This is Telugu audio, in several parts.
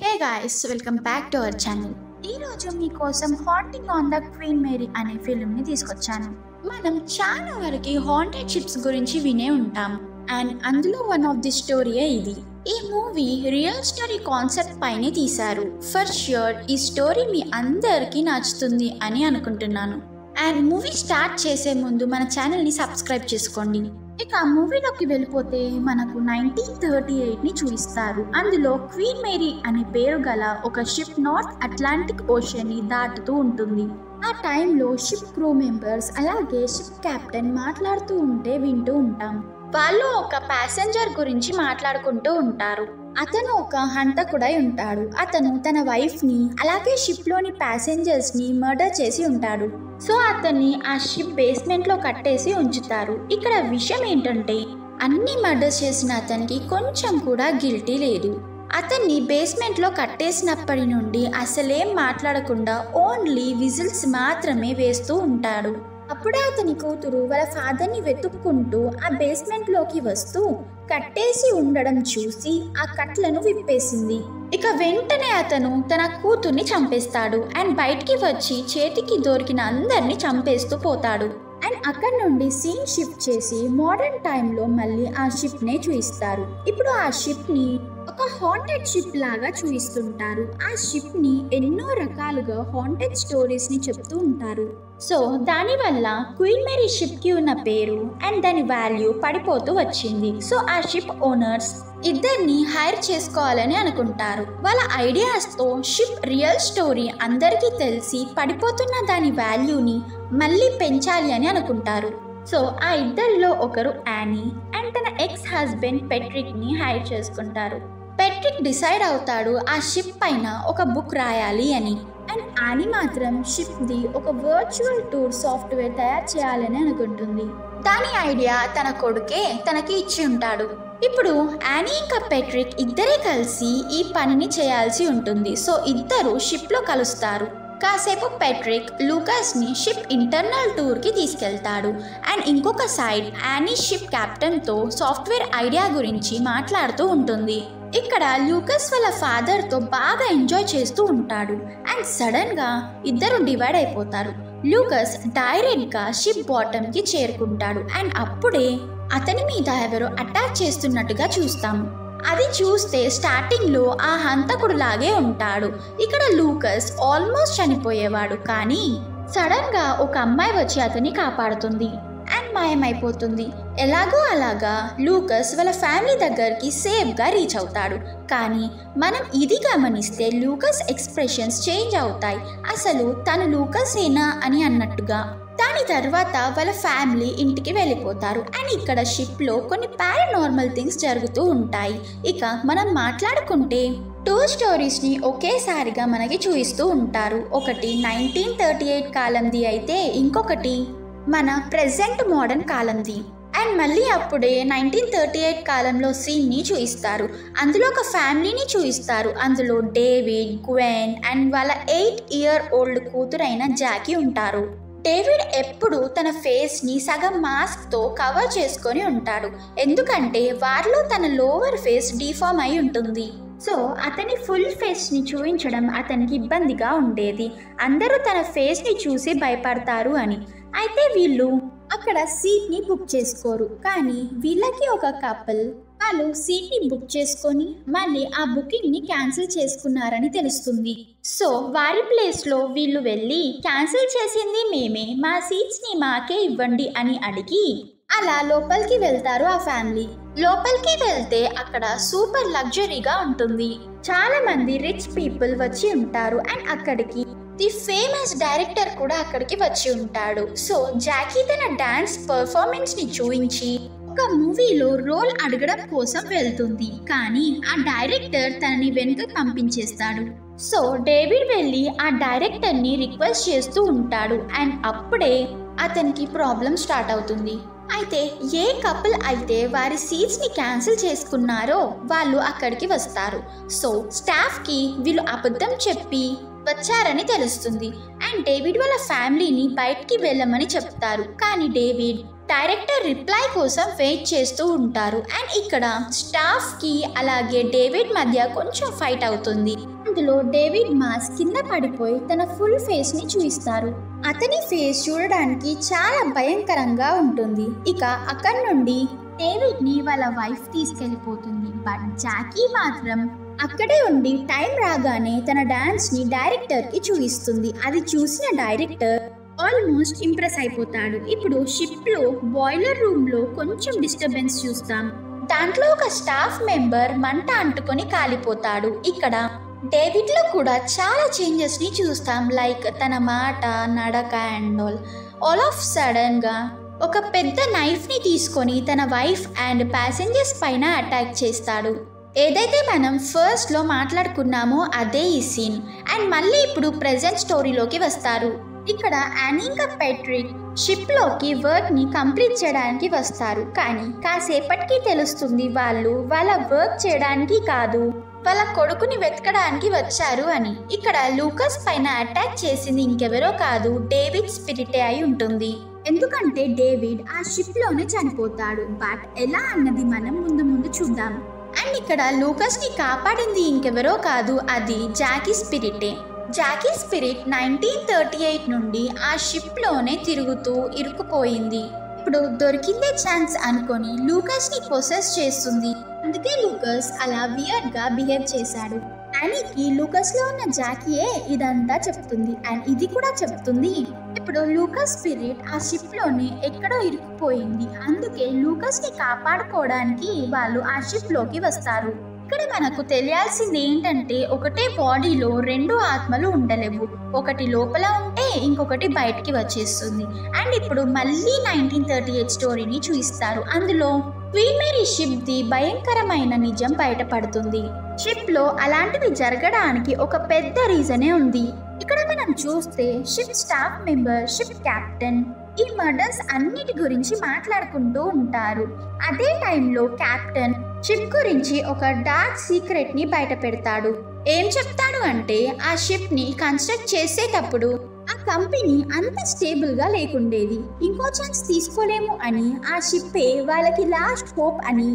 Hey guys, welcome back to our channel. ఈరోజు మీకోసం haunting on the Queen Mary అనే ఫిల్మ్ని తీసుకొచ్చాను. మనం చాలా వరకు హాంటెడ్ షిప్స్ గురించి వినే ఉంటాం అండ్ అందులో వన్ ఆఫ్ ది స్టోరీయే ఇది. ఈ మూవీ రియల్ స్టోరీ కాన్సెప్ట్ పైనే తీశారు. ఫర్ ష్యూర్ ఈ స్టోరీ మీ అందరికీ నచ్చుతుంది అని అనుకుంటున్నాను. అండ్ మూవీ స్టార్ట్ చేసే ముందు మన ఛానల్ని సబ్స్క్రైబ్ చేసుకోండి. ఇక మూవీలోకి వెళ్ళిపోతే మనకు 1938ని చూపిస్తారు. అందులో క్వీన్ మేరీ అనే పేరు గల ఒక షిప్ నార్త్ అట్లాంటిక్ ఓషన్ని దాటుతూ ఉంటుంది. ఆ టైంలో షిప్ క్రూ మెంబర్స్ అలాగే షిప్ కెప్టెన్ మాట్లాడుతూ ఉంటే వింటూ ఉంటాం. వాళ్ళు ఒక ప్యాసింజర్ గురించి మాట్లాడుకుంటూ ఉంటారు. అతను ఒక హంతకుడై ఉంటాడు. అతను తన వైఫ్ ని అలాగే షిప్ లోని ప్యాసింజర్స్ ని మర్డర్ చేసి ఉంటాడు. సో అతన్ని ఆ షిప్ బేస్మెంట్ లో కట్టేసి ఉంచుతారు. ఇక్కడ విషయం ఏంటంటే అన్ని మర్డర్స్ చేసిన అతనికి కొంచెం కూడా గిల్టీ లేదు. అతన్ని బేస్మెంట్ లో కట్టేసినప్పటి నుండి అసలేం మాట్లాడకుండా ఓన్లీ విజిల్స్ మాత్రమే వేస్తూ ఉంటాడు. అప్పుడే అతని కూతురు వాళ్ళ ఫాదర్ని వెతుక్కుంటూ ఆ బేస్మెంట్ లోకి వస్తూ కట్టేసి ఉండడం చూసి ఆ కట్లను విప్పేసింది. ఇక వెంటనే అతను తన కూతుర్ని చంపేస్తాడు అండ్ బయటికి వచ్చి చేతికి దొరికిన అందరినీ చంపేస్తూ పోతాడు. అండ్ అక్కడ నుండి సీన్ షిఫ్ట్ చేసి మోడర్న్ టైంలో మళ్ళీ ఆ షిప్ నే చూపిస్తారు. ఇప్పుడు ఆ షిప్ ని ఒక హాంటెడ్ షిప్ లాగా చూపిస్తుంటారు. ఆ షిప్ ని ఎన్నో రకాలుగా హాంటెడ్ స్టోరీస్ ని చెప్తూ ఉంటారు. సో దానివల్ల క్వీన్ మేరీ షిప్ కి ఉన్న పేరు అండ్ దాని వాల్యూ పడిపోతూ వచ్చింది. సో ఆ షిప్ ఓనర్స్ ఇద్దరిని హైర్ చేసుకోవాలని అనుకుంటారు. వాళ్ళ ఐడియాస్ తో షిప్ రియల్ స్టోరీ అందరికీ తెలిసి పడిపోతున్న దాని వాల్యూని మళ్ళీ పెంచాలి అని అనుకుంటారు. సో ఆ ఇద్దరిలో ఒకరు యానీ అండ్ తన ఎక్స్ హస్బెండ్ పెట్రిక్ ని హైర్ చేసుకుంటారు. పెట్రిక్ డిసైడ్ అవుతాడు ఆ షిప్ పైన ఒక బుక్ రాయాలి అని. అండ్ యానీ మాత్రం షిప్ ది ఒక వర్చువల్ టూర్ సాఫ్ట్వేర్ తయారు చేయాలని అనుకుంటుంది. దాని ఐడియా తన కొడుకే తనకి ఇచ్చి ఉంటాడు. ఇప్పుడు యానీ ఇంకా పెట్రిక్ ఇద్దరే కలిసి ఈ పనిని చేయాల్సి ఉంటుంది. సో ఇద్దరు షిప్ లో కలుస్తారు. కాసేపు పెట్రిక్ లూకాస్ ని షిప్ ఇంటర్నల్ టూర్ కి తీసుకెళ్తాడు. అండ్ ఇంకొక సైడ్ యానీ షిప్ కెప్టెన్ తో సాఫ్ట్వేర్ ఐడియా గురించి మాట్లాడుతూ ఉంటుంది. ఇక్కడ లూకాస్ వాళ్ళ ఫాదర్ తో బాగా ఎంజాయ్ చేస్తూ ఉంటాడు. అండ్ సడన్ గా ఇద్దరు డివైడ్ అయిపోతారు. లూకాస్ డైరెక్ట్ గా షిప్ బాటమ్ కి చేరుకుంటాడు. అండ్ అప్పుడే అతని మీద ఎవరో అటాక్ చేస్తున్నట్టుగా చూస్తాము. అది చూస్తే స్టార్టింగ్ లో ఆ హంతకుడు లాగే ఉంటాడు. ఇక్కడ లూకాస్ ఆల్మోస్ట్ చనిపోయేవాడు. కానీ సడన్ గా ఒక అమ్మాయి వచ్చి అతన్ని కాపాడుతుంది అండ్ మాయమైపోతుంది. ఎలాగో అలాగా లూకాస్ వాళ్ళ ఫ్యామిలీ దగ్గరికి సేఫ్ గా రీచ్ అవుతాడు. కానీ మనం ఇది గమనిస్తే లూకాస్ ఎక్స్ప్రెషన్స్ చేంజ్ అవుతాయి. అసలు తను లూకాస్ ఏనా అని అన్నట్టుగా. దాని తర్వాత వాళ్ళ ఫ్యామిలీ ఇంటికి వెళ్ళిపోతారు. అండ్ ఇక్కడ షిప్ లో కొన్ని పారానార్మల్ థింగ్స్ జరుగుతూ ఉంటాయి. ఇక మనం మాట్లాడుకుంటే టూ స్టోరీస్ ని ఒకేసారిగా మనకి చూపిస్తూ ఉంటారు. ఒకటి 1938 కాలంది అయితే ఇంకొకటి మన ప్రెసెంట్ మోడర్న్ కాలంది. అండ్ మళ్ళీ అప్పుడే 1938 కాలంలో సీన్ ని చూపిస్తారు. అందులో ఒక ఫ్యామిలీని చూపిస్తారు. అందులో డేవిడ్, గ్వెన్ అండ్ వాళ్ళ 8 year old కూతురైన జాకీ ఉంటారు. డేవిడ్ ఎప్పుడు తన ఫేస్ ని సగం మాస్క్ తో కవర్ చేసుకొని ఉంటాడు. ఎందుకంటే వారిలో తన లోవర్ ఫేస్ డిఫార్మ్ అయి ఉంటుంది. సో అతని ఫుల్ ఫేస్ ని చూపించడం అతనికి ఇబ్బందిగా ఉండేది. అందరూ తన ఫేస్ ని చూసి భయపడతారు అని. అయితే వీళ్ళు అక్కడ సీట్ ని బుక్ చేసుకోరు. కానీ వీళ్ళకి ఒక కపుల్ వాళ్ళు సీట్ ని బుక్ చేసుకొని మళ్ళీ ఆ బుకింగ్ ని క్యాన్సిల్ చేసుకున్నారని తెలుస్తుంది. సో వారి ప్లేస్ లో వీళ్ళు వెళ్ళి క్యాన్సిల్ చేసింది మేమే, మా సీట్స్ ని మాకే ఇవ్వండి అని అడిగి అలా లోపలికి వెళ్తారు ఆ ఫ్యామిలీ. లోపలికి వెళ్తే అక్కడ సూపర్ లగ్జరీగా ఉంటుంది. చాలా మంది రిచ్ పీపుల్ వచ్చి ఉంటారు. అండ్ అక్కడికి ది ఫేమస్ డైరెక్టర్ కూడా అక్కడికి వచ్చి ఉంటాడు. సో జాకీ తన డాన్స్ పర్ఫార్మెన్స్ ని చూపించి ఒక మూవీలో రోల్ అడగడం కోసం వెళ్తుంది. కానీ ఆ డైరెక్టర్ తనని వెనుక పంపించేస్తాడు. సో డేవిడ్ వెళ్ళి ఆ డైరెక్టర్ ని రిక్వెస్ట్ చేస్తూ ఉంటాడు. అండ్ అప్పుడే అతనికి ప్రాబ్లం స్టార్ట్ అవుతుంది. అయితే ఏ కపుల్ అయితే వారి సీట్స్ ని క్యాన్సిల్ చేసుకున్నారో వాళ్ళు అక్కడికి వస్తారు. సో స్టాఫ్ కి వీళ్ళు అబద్ధం చెప్పి వచ్చారని తెలుస్తుంది. అండ్ డేవిడ్ వాళ్ళ ఫ్యామిలీని బయటికి వెళ్ళమని చెప్తారు. కానీ డేవిడ్ డైరెక్టర్ రిప్లై కోసం వెయిట్ చేస్తూ ఉంటారు. అండ్ ఇక్కడ స్టాఫ్ కి అలాగే డేవిడ్ మధ్య కొంచెం ఫైట్ అవుతుంది. అందులో డేవిడ్ మాస్క్ కింద పడిపోయి తన ఫుల్ ఫేస్ ని చూపిస్తారు. అతని ఫేస్ చూడడానికి చాలా భయంకరంగా ఉంటుంది. ఇక అక్కడి నుండి డేవిడ్ ని వాళ్ళ వైఫ్ తీసుకెళ్లిపోతుంది. బట్ జాకీ మాత్రం అక్కడే ఉండి టైం రాగానే తన డాన్స్ ని డైరెక్టర్ కి చూపిస్తుంది. అది చూసిన డైరెక్టర్ ఆల్మోస్ట్ ఇంప్రెస్ అయిపోతాడు. ఇప్పుడు షిప్ లో బాయిలర్ రూమ్ లో కొంచెం డిస్టర్బెన్స్ చూస్తాం. దాంట్లో ఒక స్టాఫ్ మెంబర్ మంట అంటుకొని కాలిపోతాడు. ఇక్కడ డేవిడ్ లో కూడా చాలా చేంజెస్ ని చూస్తాం. లైక్ తన మాట, నడక అండ్ ఆల్ ఆఫ్ సడన్ గా ఒక పెద్ద నైఫ్ ని తీసుకొని తన వైఫ్ అండ్ ప్యాసింజర్స్ పైన అటాక్ చేస్తాడు. ఏదైతే మనం ఫస్ట్ లో మాట్లాడుకున్నామో అదే ఈ సీన్. అండ్ మళ్ళీ ఇప్పుడు ప్రెజెంట్ స్టోరీలోకి వస్తారు. ఇక్కడ యానీ ఇంకా పెట్రిక్ షిప్ లోకి వర్క్ ని కంప్లీట్ చేయడానికి వస్తారు. కానీ కాసేపటికి తెలుస్తుంది వాళ్ళు వాళ్ళ వర్క్ చేయడానికి కాదు, వాళ్ళ కొడుకుని వెతకడానికి వచ్చారు అని. ఇక్కడ లూకస్ పైన అటాక్ చేసింది ఇంకెవరో కాదు, డేవిడ్ స్పిరిటే అయి ఉంటుంది. ఎందుకంటే డేవిడ్ ఆ షిప్ లోనే చనిపోతాడు. బట్ ఎలా అన్నది మనం ముందు చూద్దాం. అండ్ ఇక్కడ లూకస్ ని కాపాడింది ఇంకెవరో కాదు, అది జాకీ స్పిరిటే. జాకీ స్పిరిట్ 1938 నుండి ఆ షిప్ లోనే తిరుగుతూ ఇరుక్కుపోయింది. ఇప్పుడు దొరికిందే ఛాన్స్ అనుకొని లూకస్ ని పొసెస్ చేస్తుంది. అందుకే లూకస్ అలా వియర్డ్ గా బిహేవ్ చేశాడు. యానీకి లూకస్ లో ఉన్న జాకీయే ఇదంతా చెప్తుంది. అండ్ ఇది కూడా చెప్తుంది ఇప్పుడు లూకస్ స్పిరిట్ ఆ షిప్ లోనే ఎక్కడో ఇరుక్కుపోయింది. అందుకే లూకస్ ని కాపాడుకోవడానికి వాళ్ళు ఆ షిప్ లోకి వస్తారు. ఇక్కడ మనకు తెలియాల్సింది ఏంటంటే ఒకటే బాడీలో రెండు ఆత్మలు ఉండలేవు. ఒకటి లోపల ఉంటే ఇంకొకటి బయటికి వచ్చేస్తుంది. అండ్ ఇప్పుడు మళ్ళీ 1938 స్టోరీని చూపిస్తారు. అందులో క్వీన్ మేరీ షిప్ ది భయంకరమైన నిజం బయటపడుతుంది. షిప్ లో అలాంటివి జరగడానికి ఒక పెద్ద రీజనే ఉంది. ఇక్కడ మనం చూస్తే ship staff member, ship captain ఈ మర్డర్స్ అన్నిటి గురించి మాట్లాడుకుంటూ ఉంటారు. అదే టైంలో కెప్టెన్ షిప్ గురించి ఒక డార్క్ సీక్రెట్ ని బయట పెడతాడు. ఏం చెప్తాడు అంటే ఆ షిప్ ని కన్స్ట్రక్ట్ చేసేటప్పుడు ఆ కంపెనీ అంత స్టేబుల్ గా లేకుండేది. ఇంకో ఛాన్స్ తీసుకోలేము అని ఆ షిప్పే వాళ్ళకి లాస్ట్ హోప్ అని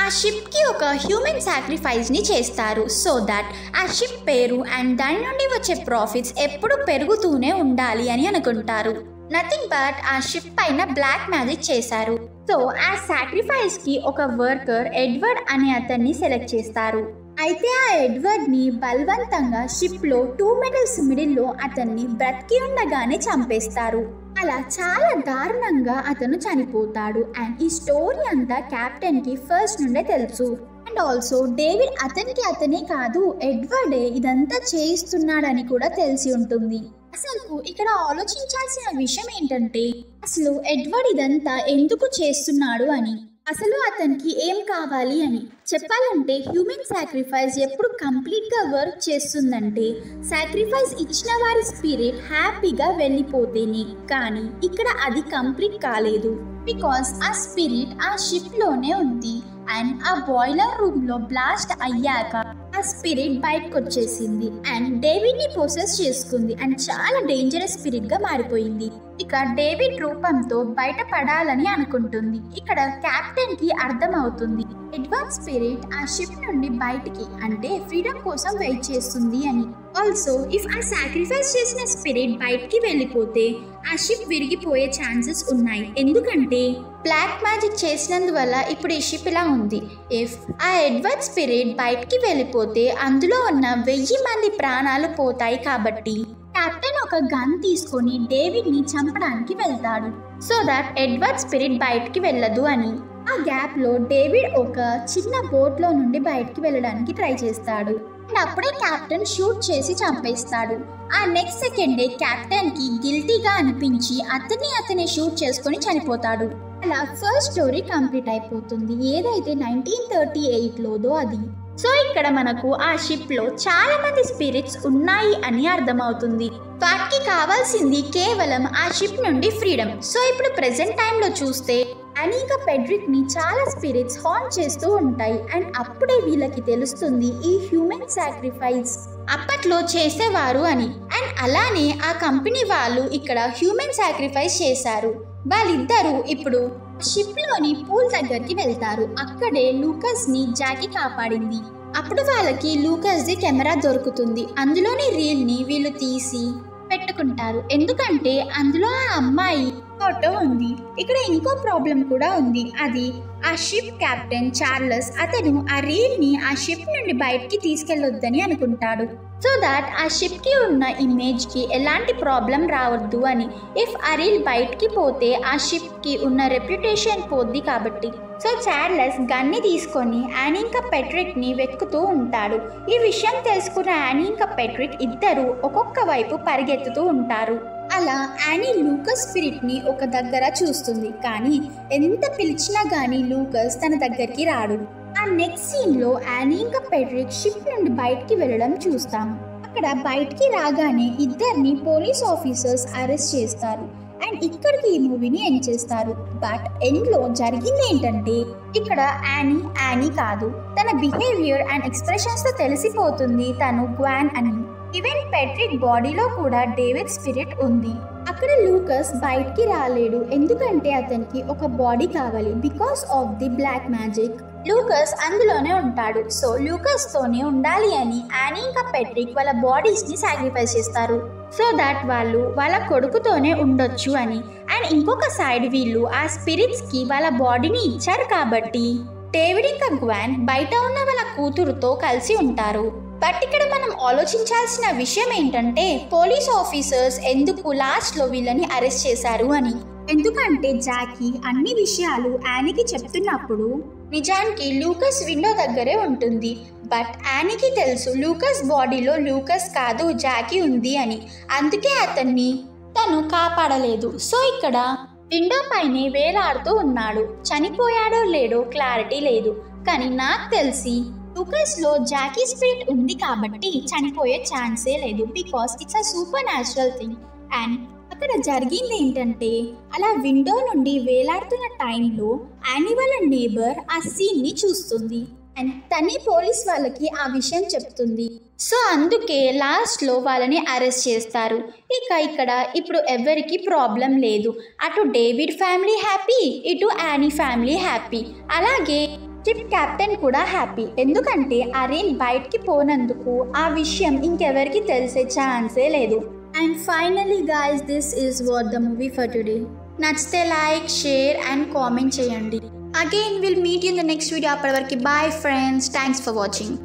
ఆ షిప్ కి ఒక హ్యూమన్ సాక్రిఫైస్ ని చేస్తారు. సో దట్ ఆ షిప్ పేరు అండ్ దాని నుండి వచ్చే ప్రాఫిట్స్ ఎప్పుడు పెరుగుతూనే ఉండాలి అని అనుకుంటారు. నథింగ్ బట్ ఆ షిప్ పైన బ్లాక్ మ్యాజిక్ చేశారు. సో ఆ సాక్రిఫైస్ కి ఒక వర్కర్ ఎడ్వర్డ్ అనే అతన్ని సెలెక్ట్ చేస్తారు. అయితే ఆ ఎడ్వర్డ్ ని బలవంతంగా షిప్ లో 2 మెటల్స్ మిడిల్ లో అతన్ని బ్రతికి ఉండగానే చంపేస్తారు. అలా చాలా దారుణంగా అతను చనిపోతాడు. అండ్ ఈ స్టోరీ అంతా కెప్టెన్ కి ఫస్ట్ నుండే తెలుసు. అండ్ ఆల్సో డేవిడ్ అతనే కాదు, ఎడ్వర్డే ఇదంతా చేయిస్తున్నాడని కూడా తెలిసి ఉంటుంది. అసలు ఇక్కడ ఆలోచించాల్సిన విషయం ఏంటంటే అసలు ఎడ్వర్డ్ ఇదంతా ఎందుకు చేస్తున్నాడు అని, అసలు అతనికి ఏం కావాలి అని. చెప్పాలంటే హ్యూమన్ సాక్రిఫైస్ ఎప్పుడు కంప్లీట్ గా వర్క్ చేస్తుందంటే సాక్రిఫైస్ ఇచ్చిన వారి స్పిరిట్ హ్యాపీగా వెళ్ళిపోతేనే. కానీ ఇక్కడ అది కంప్లీట్ కాలేదు. బికాస్ ఆ స్పిరిట్ ఆ షిప్ లోనే ఉంది. అండ్ ఆ బాయిలర్ రూమ్ లో బ్లాస్ట్ అయ్యాక ఆ స్పిరిట్ బయటకు వచ్చేసింది అండ్ డేవిడ్ ని పొసెస్ చేసుకుంది. అండ్ చాలా డేంజరస్ స్పిరిట్ గా మారిపోయింది. ఇక డేవిడ్ రూపంతో బయటపడాలని అనుకుంటుంది. ఇక్కడ కెప్టెన్ కి అర్థం అవుతుంది ఎడ్వర్డ్ స్పిరిట్ ఆ షిప్ నుండి బయటికి అంటే ఫ్రీడమ్ కోసం వెయిట్ చేస్తుంది అని. ఆల్సో ఇఫ్ ఆ సాక్రిఫైస్ చేసిన స్పిరిట్ బయటికి వెళ్ళిపోతే ఆ షిప్ విరిగిపోయే ఛాన్సెస్ ఉన్నాయి. ఎందుకంటే బ్లాక్ మ్యాజిక్ చేసినందువల్ల ఇప్పుడు ఈ షిప్ ఇలా ఉంది. ఇఫ్ ఆ ఎడ్వర్డ్ స్పిరిట్ బయటికి వెళ్ళిపోతే అందులో ఉన్న 1000 మంది ప్రాణాలు పోతాయి. కాబట్టి కెప్టెన్ ఒక గన్ తీసుకొని డేవిడ్ ని చంపడానికి వెళ్తాడు. సో దట్ ఎడ్వర్డ్ స్పిరిట్ బయటికి వెళ్ళదు అని. ఆ గ్యాప్ లో డేవిడ్ ఒక చిన్న బోట్ లో నుండి బయటికి వెళ్ళడానికి ట్రై చేస్తాడు. అండ్ అప్పుడే కెప్టెన్ షూట్ చేసి చంపేస్తాడు. ఆ నెక్స్ట్ సెకండే కెప్టెన్ కి గిల్టీగా అనిపించి అతనే షూట్ చేసుకొని చనిపోతాడు. అలా ఫస్ట్ స్టోరీ కంప్లీట్ అయిపోతుంది. ఏదైతే 1938 లోదో అది. సో ఇక్కడ మనకు ఆ షిప్ లో చాలా మంది స్పిరిట్స్ ఉన్నాయి అని అర్థమవుతుంది. వాటికి కావాల్సింది కేవలం ఆ షిప్ నుండి ఫ్రీడమ్. సో ఇప్పుడు ప్రెసెంట్ టైంలో చూస్తే అనీక పెడ్రిక్ ని చాలా స్పిరిట్స్ హాంట్ చేస్తూ ఉంటాయి. అండ్ అప్పుడే వీళ్ళకి తెలుస్తుంది ఈ హ్యూమన్ సాక్రిఫైస్ అప్పట్లో చేసేవారు అని. అండ్ అలానే ఆ కంపెనీ వాళ్ళు ఇక్కడ హ్యూమన్ సాక్రిఫైస్ చేశారు. వాళ్ళిద్దరూ ఇప్పుడు షిప్ లోని పూల్ దగ్గరికి వెళ్తారు. అక్కడే లూకస్ ని జాకీ కాపాడింది. అప్పుడు వాళ్ళకి లూకస్ ది కెమెరా దొరుకుతుంది. అందులోని రీల్ ని వీళ్ళు తీసి పెట్టుకుంటారు. ఎందుకంటే అందులో ఆ అమ్మాయి ఫోటో ఉంది. ఇక్కడ ఇంకో ప్రాబ్లం కూడా ఉంది. అది ఆ షిప్ కెప్టెన్ చార్లెస్ అతను ఆ రీల్ ని ఆ షిప్ నుండి బయటికి తీసుకెళ్లొద్దని అనుకుంటాడు. సో దాట్ ఆ షిప్ కి ఉన్న ఇమేజ్ కి ఎలాంటి ప్రాబ్లం రావద్దు అని. ఇఫ్ ఆ రీల్ బయటికి పోతే ఆ షిప్ కి ఉన్న రెప్యుటేషన్ పోద్ది కాబట్టి. సో చార్లెస్ గన్ని తీసుకొని యానీ ఇంకా పెట్రిక్ ని వెతుకుతూ ఉంటాడు. ఈ విషయం తెలుసుకున్న యానీ ఇంకా పెట్రిక్ ఇద్దరు ఒక్కొక్క వైపు పరిగెత్తుతూ ఉంటారు. అలా యానీ లూకస్ స్పిరిట్ ని ఒక దగ్గర చూస్తుంది. కానీ ఎంత పిలిచినా గానీ లూకస్ తన దగ్గరికి రాడు. ఆ నెక్స్ట్ సీన్ లో యానీ ఇంకా పెట్రిక్ షిప్ నుండి బయటికి వెళ్ళడం చూస్తాము. అక్కడ బయటికి రాగానే ఇద్దరిని పోలీస్ ఆఫీసర్స్ అరెస్ట్ చేస్తారు. అండ్ ఇక్కడికి ఈ మూవీని ఎండ్ చేస్తారు. బట్ ఎండ్ లో జరిగింది ఏంటంటే ఇక్కడ యానీ కాదు. తన బిహేవియర్ అండ్ ఎక్స్ప్రెషన్స్ తో తెలిసిపోతుంది తను గ్వాన్ అని. ఈవెన్ పెట్రిక్ బాడీలో కూడా డేవిడ్ స్పిరిట్ ఉంది. అక్కడ లూకస్ బయటికి రాలేడు. ఎందుకంటే అతనికి ఒక బాడీ కావాలి. Because of the black magic Lucas అందులోనే ఉంటాడు. సో లూకస్ తోనే ఉండాలి అని యానీ ఇంకా పెట్రిక్ వాళ్ళ బాడీస్ ని సాక్రిఫైస్ చేస్తారు. సో దాట్ వాళ్ళు వాళ్ళ కొడుకుతోనే ఉండొచ్చు అని. అండ్ ఇంకొక సైడ్ వీళ్ళు ఆ స్పిరిట్స్ కి వాళ్ళ బాడీని ఇచ్చారు కాబట్టి డేవిడ్ ఇంకా గ్వాన్ బయట ఉన్న వాళ్ళ కూతురుతో కలిసి ఉంటారు. బట్ ఇక్కడ మనం ఆలోచించాల్సిన విషయం ఏంటంటే పోలీస్ ఆఫీసర్స్ ఎందుకు లాస్ట్ లో వీళ్ళని అరెస్ట్ చేశారు అని. ఎందుకంటే జాకీ అన్ని విషయాలు యానీకి చెప్తున్నప్పుడు నిజానికి లూకస్ విండో దగ్గరే ఉంటుంది. బట్ యానీకి తెలుసు లూకస్ బాడీలో లూకస్ కాదు జాకీ ఉంది అని. అందుకే అతన్ని తను కాపాడలేదు. సో ఇక్కడ విండో పైనే వేలాడుతూ ఉన్నాడు. చనిపోయాడో లేడో క్లారిటీ లేదు. కానీ నాకు తెలిసి లూకస్ లో జాకీ స్పిరిట్ ఉంది కాబట్టి చనిపోయే ఛాన్సే లేదు. Because it's a super natural thing. And అక్కడ జరిగింది ఏంటంటే అలా విండో నుండి వేలాడుతున్న టైంలో యానీ వాళ్ళ నేబర్ ఆ సీన్ ని చూస్తుంది. అండ్ తనే పోలీస్ వాళ్ళకి ఆ విషయం చెప్తుంది. సో అందుకే లాస్ట్ లో వాళ్ళని అరెస్ట్ చేస్తారు. ఇక్కడ ఇప్పుడు ఎవరికి ప్రాబ్లం లేదు. అటు డేవిడ్ ఫ్యామిలీ హ్యాపీ, ఇటు యానీ ఫ్యామిలీ హ్యాపీ. అలాగే షిప్ కెప్టెన్ కూడా హ్యాపీ. ఎందుకంటే ఆ రీల్ బయటికి పోనందుకు ఆ విషయం ఇంకెవరికి తెలిసే ఛాన్సే లేదు. And finally guys, this is what the movie for today. నచ్చితే లైక్, షేర్ అండ్ కామెంట్ చేయండి. Again will meet in the next video. అప్పటి వరకు bye friends. Thanks for watching.